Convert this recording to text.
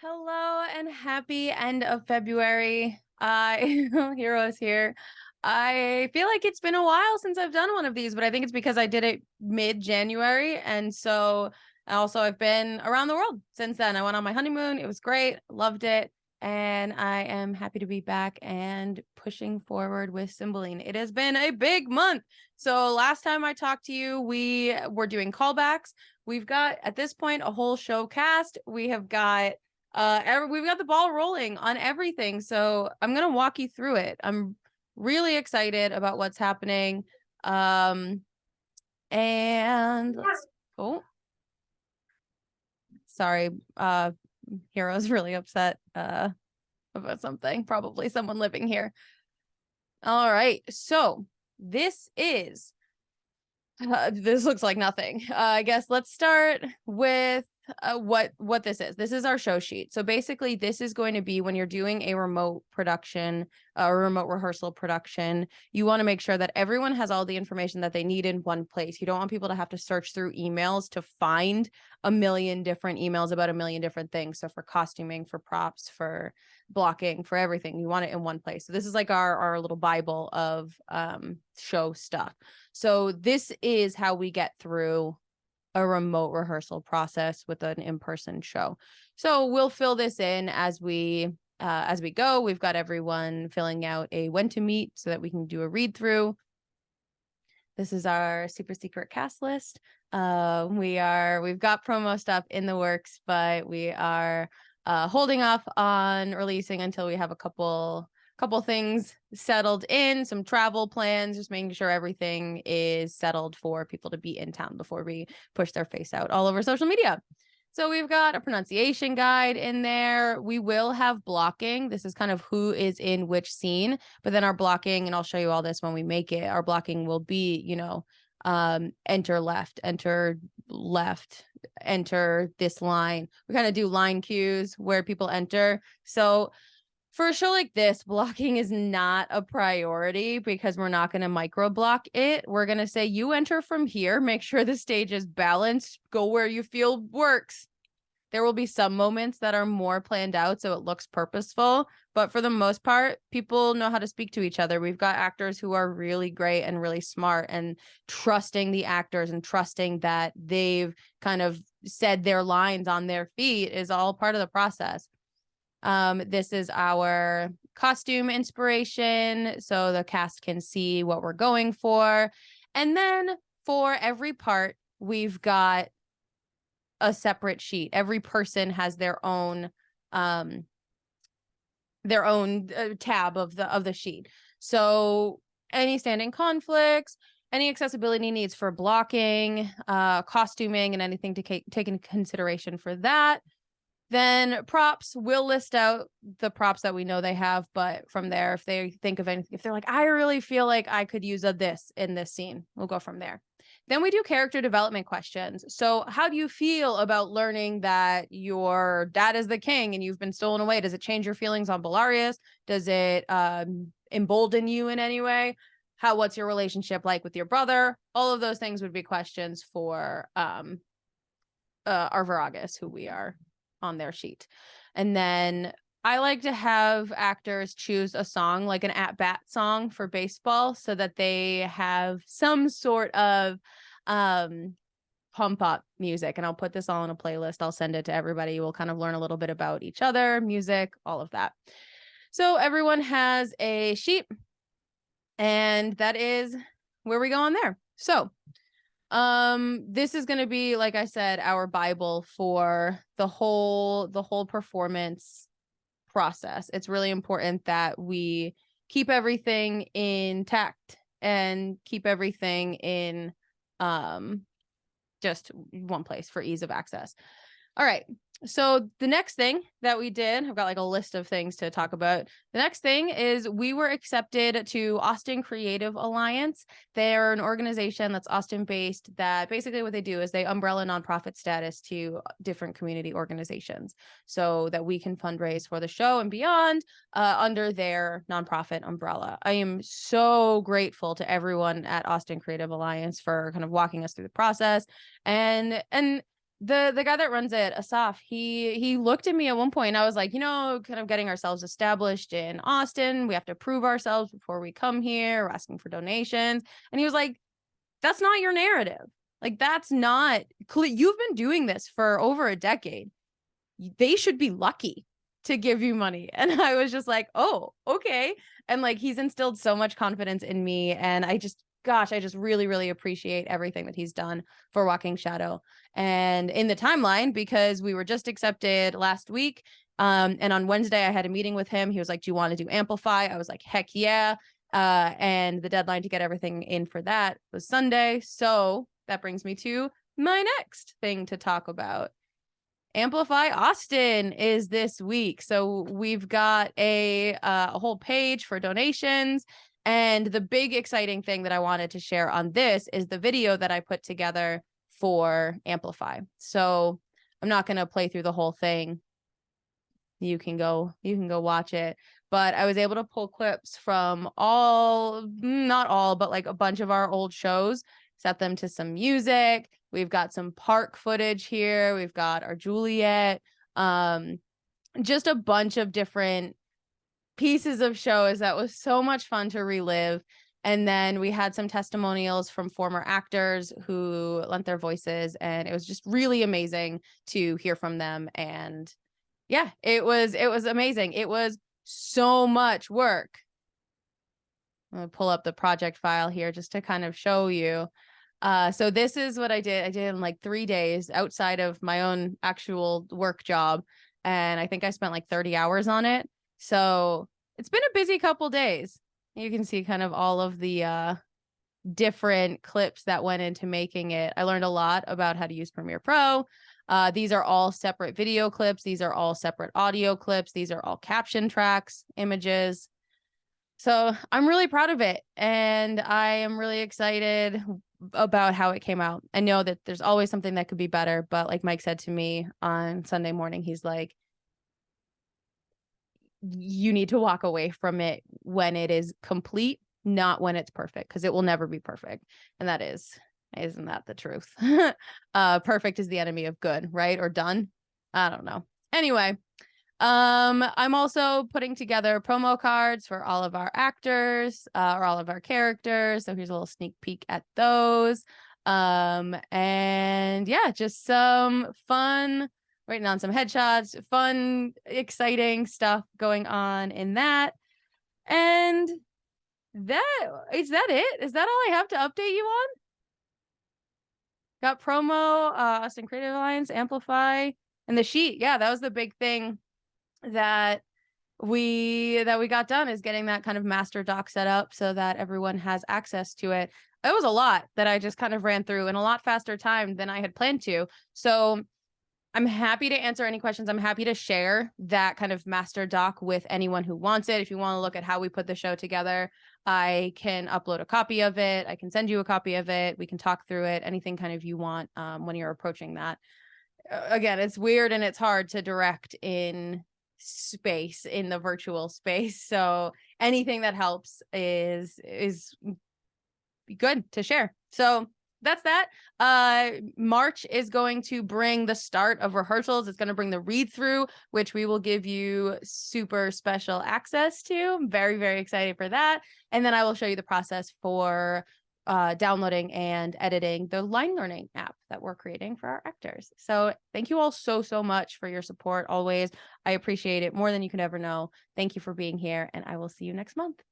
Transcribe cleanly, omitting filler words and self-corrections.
Hello and happy end of February. Heroes here. I feel like it's been a while since I've done one of these, but I think it's because I did it mid-January. And so also I've been around the world since then. I went on my honeymoon. It was great. Loved it. And I am happy to be back and pushing forward with Cymbeline. It has been a big month. So last time I talked to you, we were doing callbacks. We've got at this point a whole show cast. We've got the ball rolling on everything, so I'm gonna walk you through it. I'm really excited about what's happening. And let's oh sorry, Hero's really upset about something, probably someone living here. All right, so this looks like nothing. I guess let's start with what this is. This is our show sheet. So basically, this is going to be when you're doing a remote production, a remote rehearsal production. You want to make sure that everyone has all the information that they need in one place. You don't want people to have to search through emails to find a million different emails about a million different things. So for costuming, for props, for blocking, for everything, you want it in one place. So this is like our little Bible of show stuff. So this is how we get through a remote rehearsal process with an in-person show. So we'll fill this in as we go. We've got everyone filling out a when to meet so that we can do a read through. This is our super secret cast list. We've got promo stuff in the works, but we are holding off on releasing until we have a couple things settled in, some travel plans, just making sure everything is settled for people to be in town before we push their face out all over social media. So we've got a pronunciation guide in there. We will have blocking. This is kind of who is in which scene, but then our blocking, and I'll show you all this when we make it, our blocking will be, enter left, enter this line. We kind of do line cues where people enter. So for a show like this, blocking is not a priority because we're not going to micro block it. We're going to say you enter from here, make sure the stage is balanced, go where you feel works. There will be some moments that are more planned out, so it looks purposeful. But for the most part, people know how to speak to each other. We've got actors who are really great and really smart, and trusting the actors and trusting that they've kind of said their lines on their feet is all part of the process. This is our costume inspiration, so the cast can see what we're going for. And then for every part, we've got a separate sheet. Every person has their own tab of the sheet. So any standing conflicts, any accessibility needs for blocking, costuming, and anything to take into consideration for that. Then props, we'll list out the props that we know they have, but from there, if they think of anything, if they're like, I really feel like I could use a this in this scene, we'll go from there. Then we do character development questions. So how do you feel about learning that your dad is the king and you've been stolen away? Does it change your feelings on Belarius? Does it embolden you in any way? What's your relationship like with your brother? All of those things would be questions for our Viragus, who we are on their sheet. And then I like to have actors choose a song, like an at-bat song for baseball, so that they have some sort of pump up music. And I'll put this all in a playlist. I'll send it to everybody. We'll kind of learn a little bit about each other, music, all of that. So everyone has a sheet, and that is where we go on there. So this is going to be, like I said, our Bible for the whole performance process. It's really important that we keep everything intact and keep everything in just one place for ease of access. All right. So the next thing that we did, I've got like a list of things to talk about. The next thing is we were accepted to Austin Creative Alliance. They're an organization that's Austin based that basically what they do is they umbrella nonprofit status to different community organizations so that we can fundraise for the show and beyond under their nonprofit umbrella. I am so grateful to everyone at Austin Creative Alliance for kind of walking us through the process and the guy that runs it, Asaf, he looked at me at one point and I was like, kind of getting ourselves established in Austin. We have to prove ourselves before we come here. We're asking for donations. And he was like, that's not your narrative. Like, that's not, you've been doing this for over a decade. They should be lucky to give you money. And I was just like, oh, okay. And like, he's instilled so much confidence in me. And I just really, really appreciate everything that he's done for Walking Shadow. And in the timeline, because we were just accepted last week. And on Wednesday, I had a meeting with him. He was like, do you want to do Amplify? I was like, heck yeah. And the deadline to get everything in for that was Sunday. So that brings me to my next thing to talk about. Amplify Austin is this week. So we've got a whole page for donations. And the big exciting thing that I wanted to share on this is the video that I put together for Amplify. So I'm not going to play through the whole thing. You can go watch it. But I was able to pull clips from not all, but like a bunch of our old shows, set them to some music. We've got some park footage here. We've got our Juliet, just a bunch of different pieces of shows that was so much fun to relive. And then we had some testimonials from former actors who lent their voices, and it was just really amazing to hear from them. And yeah, it was amazing. It was so much work. I'm gonna pull up the project file here just to kind of show you. So this is what I did. I did in like 3 days outside of my own actual work job. And I think I spent like 30 hours on it. So it's been a busy couple days. You can see kind of all of the different clips that went into making it. I learned a lot about how to use Premiere Pro. These are all separate video clips. These are all separate audio clips. These are all caption tracks, images. So I'm really proud of it. And I am really excited about how it came out. I know that there's always something that could be better, but like Mike said to me on Sunday morning, he's like, you need to walk away from it when it is complete, not when it's perfect, because it will never be perfect. And isn't that the truth? Perfect is the enemy of good, right? Or done. I don't know. Anyway, I'm also putting together promo cards for all of our actors, or all of our characters. So here's a little sneak peek at those. And yeah, just some fun, writing on some headshots, fun, exciting stuff going on in that. And is that it? Is that all I have to update you on? Got promo, Austin Creative Alliance, Amplify, and the sheet. Yeah, that was the big thing that we got done, is getting that kind of master doc set up so that everyone has access to it. It was a lot that I just kind of ran through in a lot faster time than I had planned to. So I'm happy to answer any questions. I'm happy to share that kind of master doc with anyone who wants it. If you want to look at how we put the show together, I can upload a copy of it. I can send you a copy of it. We can talk through it, anything kind of you want when you're approaching that. Again, it's weird and it's hard to direct in space, in the virtual space. So anything that helps is good to share. So that's that. March is going to bring the start of rehearsals. It's going to bring the read through, which we will give you super special access to. I'm very, very excited for that. And then I will show you the process for downloading and editing the line learning app that we're creating for our actors. So thank you all so much for your support always. I appreciate it more than you could ever know. Thank you for being here, and I will see you next month.